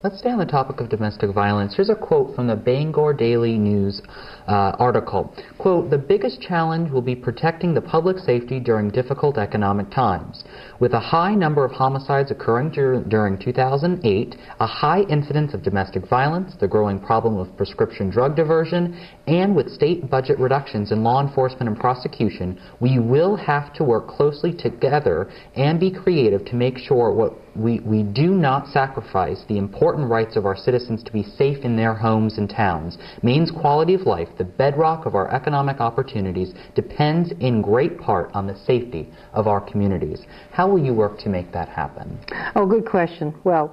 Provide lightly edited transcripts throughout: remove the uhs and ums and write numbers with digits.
Let's stay on the topic of domestic violence. Here's a quote from the Bangor Daily News article. Quote, "The biggest challenge will be protecting the public safety during difficult economic times. With a high number of homicides occurring during 2008, a high incidence of domestic violence, the growing problem of prescription drug diversion, and with state budget reductions in law enforcement and prosecution, we will have to work closely together and be creative to make sure we do not sacrifice the important rights of our citizens to be safe in their homes and towns. Maine's quality of life, the bedrock of our economic opportunities, depends in great part on the safety of our communities." How will you work to make that happen? Oh, good question. Well,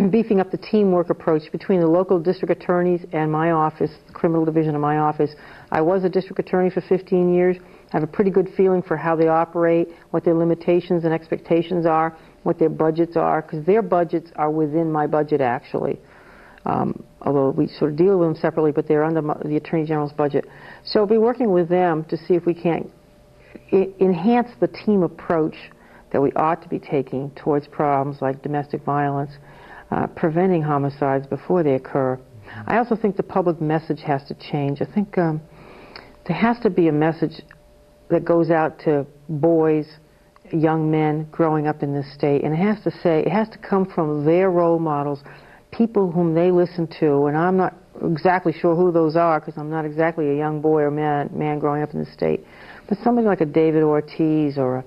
beefing up the teamwork approach between the local district attorneys and my office, the criminal division of my office. I was a district attorney for 15 years. I have a pretty good feeling for how they operate, what their limitations and expectations are, what their budgets are, because their budgets are within my budget, actually. Although we sort of deal with them separately, but they're under the Attorney General's budget. So I'll be working with them to see if we can't enhance the team approach that we ought to be taking towards problems like domestic violence, preventing homicides before they occur. I also think the public message has to change. I think there has to be a message that goes out to boys, young men growing up in this state, and it has to come from their role models, people whom they listen to, and I'm not exactly sure who those are because I'm not exactly a young boy or man growing up in the state, but somebody like a David Ortiz or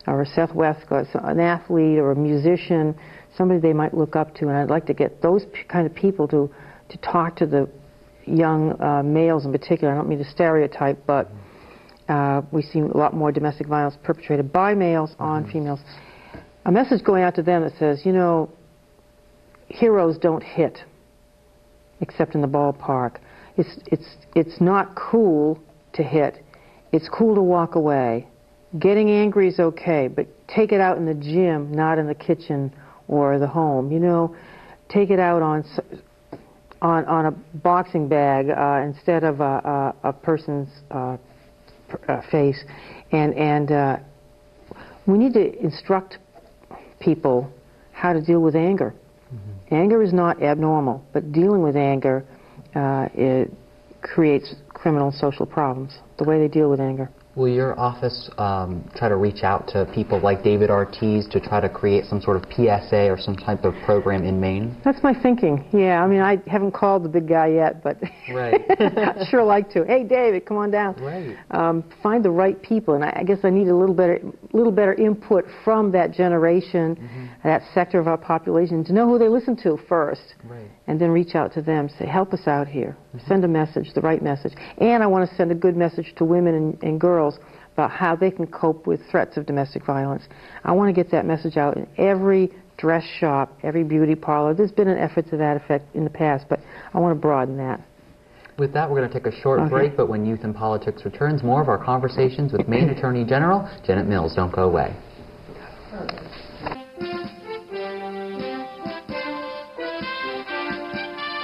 a Seth Westcott, an athlete or a musician, somebody they might look up to, and I'd like to get those kind of people to talk to the young males in particular. I don't mean to stereotype, but we see a lot more domestic violence perpetrated by males on females. A message going out to them that says, you know, heroes don't hit, except in the ballpark. It's not cool to hit. It's cool to walk away. Getting angry is okay, but take it out in the gym, not in the kitchen or the home. You know, take it out on a boxing bag instead of a person's face. And we need to instruct people how to deal with anger. Anger is not abnormal, but dealing with anger it creates criminal and social problems, the way they deal with anger. Will your office try to reach out to people like David Ortiz to try to create some sort of PSA or some type of program in Maine? That's my thinking, yeah. I mean, I haven't called the big guy yet, but right. I'd sure like to. Hey, David, come on down. Right. Find the right people, and I guess I need a little better input from that generation, that sector of our population, to know who they listen to first, right. And then reach out to them, say, help us out here. Send a message, the right message. And I want to send a good message to women and girls about how they can cope with threats of domestic violence. I want to get that message out in every dress shop, every beauty parlor. There's been an effort to that effect in the past, but I want to broaden that. With that, we're going to take a short break, but when Youth and Politics returns, more of our conversations with Maine Attorney General Janet Mills. Don't go away.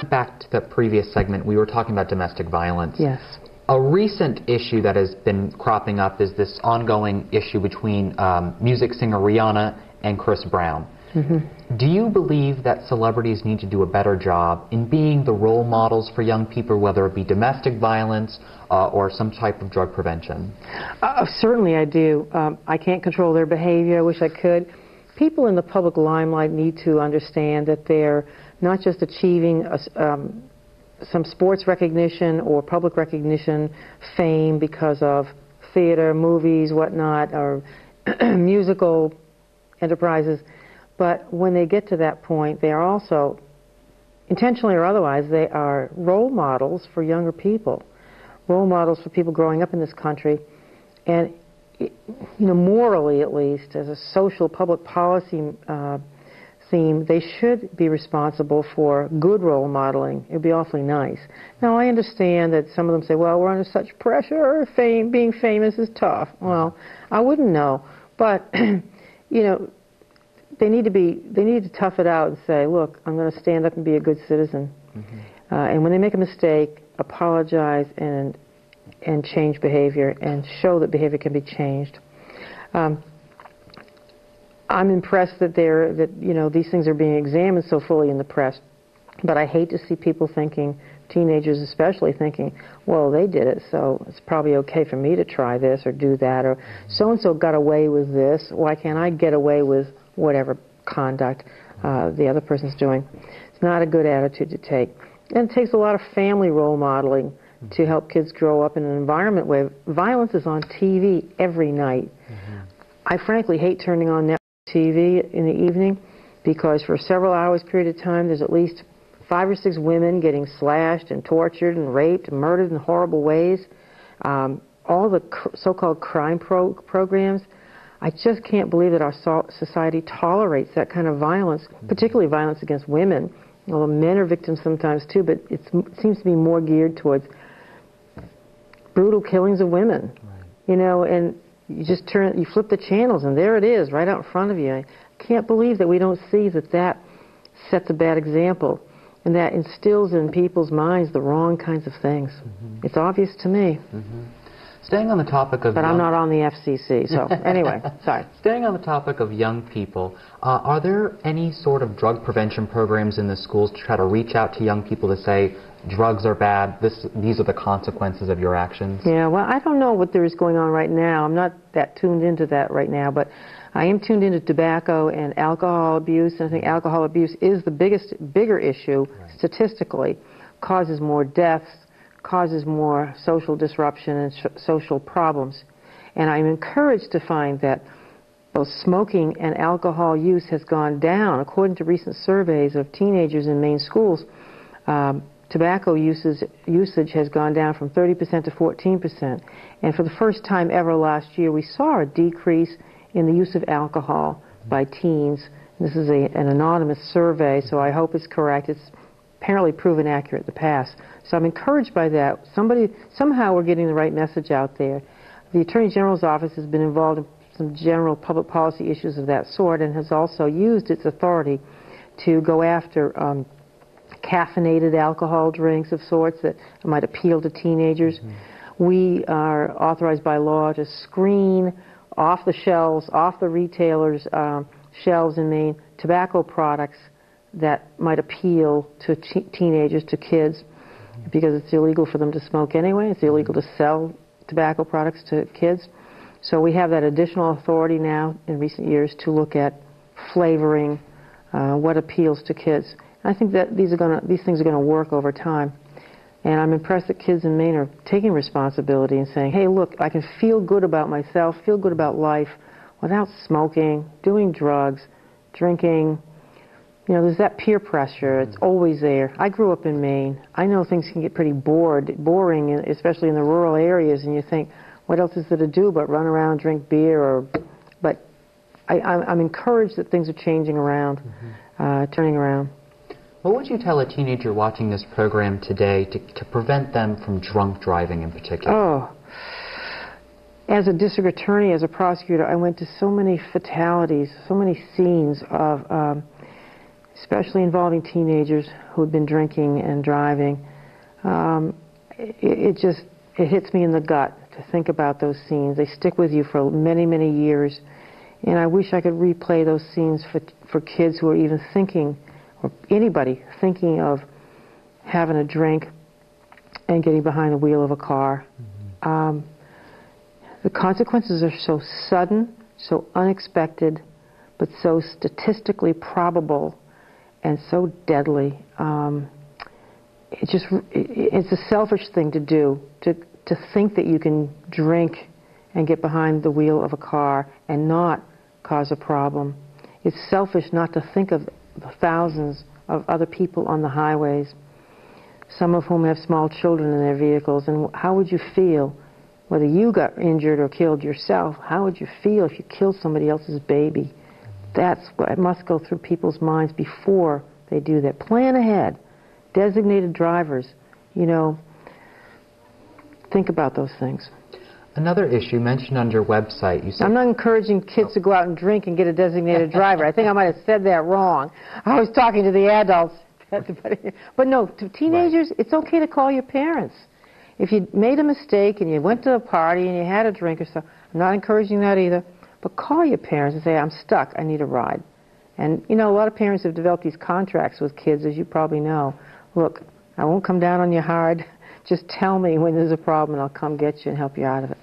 Back to the previous segment, we were talking about domestic violence. Yes. A recent issue that has been cropping up is this ongoing issue between music singer Rihanna and Chris Brown. Do you believe that celebrities need to do a better job in being the role models for young people, whether it be domestic violence or some type of drug prevention? Certainly I do. I can't control their behavior. I wish I could. People in the public limelight need to understand that they're not just achieving some sports recognition or public recognition, fame because of theater, movies, whatnot, or musical enterprises. But when they get to that point, they are also, intentionally or otherwise, they are role models for younger people, role models for people growing up in this country. And, you know, morally at least, as a social public policy theme, they should be responsible for good role modeling. It would be awfully nice. Now, I understand that some of them say, well, we're under such pressure, being famous is tough. Well, I wouldn't know. But, you know, they need to tough it out and say, look, I'm going to stand up and be a good citizen. And when they make a mistake, apologize and change behavior and show that behavior can be changed. I'm impressed that you know, these things are being examined so fully in the press, But I hate to see people thinking, teenagers especially, thinking, well, they did it, so it's probably okay for me to try this or do that, or so-and-so got away with this, why can't I get away with whatever conduct the other person's doing? It's not a good attitude to take. And it takes a lot of family role modeling to help kids grow up in an environment where violence is on TV every night. I frankly hate turning on network TV in the evening because for several hours period of time there's at least 5 or 6 women getting slashed and tortured and raped and murdered in horrible ways. All the so-called crime programs, I just can't believe that our society tolerates that kind of violence, particularly violence against women. Although men are victims sometimes too, but it seems to be more geared towards brutal killings of women. Right. You know, and you just you flip the channels and there it is, right out in front of you. I can't believe that we don't see that that sets a bad example and that instills in people's minds the wrong kinds of things. It's obvious to me. Staying on the topic of... But I'm not on the FCC, so anyway, sorry. Staying on the topic of young people, are there any sort of drug prevention programs in the schools to try to reach out to young people to say, drugs are bad, these are the consequences of your actions? Yeah, well, I don't know what there is going on right now. I'm not that tuned into that right now, but I am tuned into tobacco and alcohol abuse, and I think alcohol abuse is the bigger issue statistically, causes more deaths, causes more social disruption and social problems. And I'm encouraged to find that both smoking and alcohol use has gone down. According to recent surveys of teenagers in Maine schools, tobacco usage has gone down from 30% to 14%. And for the first time ever last year, we saw a decrease in the use of alcohol by teens. This is an anonymous survey, so I hope it's correct. It's apparently proven accurate in the past. So I'm encouraged by that. Somehow we're getting the right message out there. The Attorney General's office has been involved in some general public policy issues of that sort and has also used its authority to go after caffeinated alcohol drinks of sorts that might appeal to teenagers. We are authorized by law to screen off the shelves, off the retailers' shelves in Maine, tobacco products that might appeal to teenagers, to kids, because it's illegal for them to smoke anyway. It's illegal to sell tobacco products to kids. So we have that additional authority now in recent years to look at flavoring, what appeals to kids. I think that these things are going to work over time. And I'm impressed that kids in Maine are taking responsibility and saying, hey, look, I can feel good about myself, feel good about life without smoking, doing drugs, drinking. You know, there's that peer pressure. It's always there. I grew up in Maine. I know things can get pretty boring, especially in the rural areas, and you think, what else is there to do but run around, drink beer? But I'm encouraged that things are changing around, turning around. What would you tell a teenager watching this program today to prevent them from drunk driving in particular? Oh, as a district attorney, as a prosecutor, I went to so many fatalities, so many scenes of, especially involving teenagers who had been drinking and driving. It hits me in the gut to think about those scenes. They stick with you for many, many years. And I wish I could replay those scenes for kids who are even thinking, or anybody thinking of having a drink and getting behind the wheel of a car. The consequences are so sudden, so unexpected, but so statistically probable and so deadly. It's a selfish thing to do, to think that you can drink and get behind the wheel of a car and not cause a problem. It's selfish not to think of the thousands of other people on the highways, some of whom have small children in their vehicles. And how would you feel, whether you got injured or killed yourself, how would you feel if you killed somebody else's baby? That's what must go through people's minds before they do that. Plan ahead. Designated drivers, you know, think about those things. Another issue mentioned on your website, you said... I'm not encouraging kids to go out and drink and get a designated driver. I think I might have said that wrong. I was talking to the adults. But no, to teenagers, It's okay to call your parents. If you made a mistake and you went to a party and you had a drink or so, I'm not encouraging that either, but call your parents and say, I'm stuck, I need a ride. And, you know, a lot of parents have developed these contracts with kids, as you probably know. Look, I won't come down on you hard. Just tell me when there's a problem, and I'll come get you and help you out of it.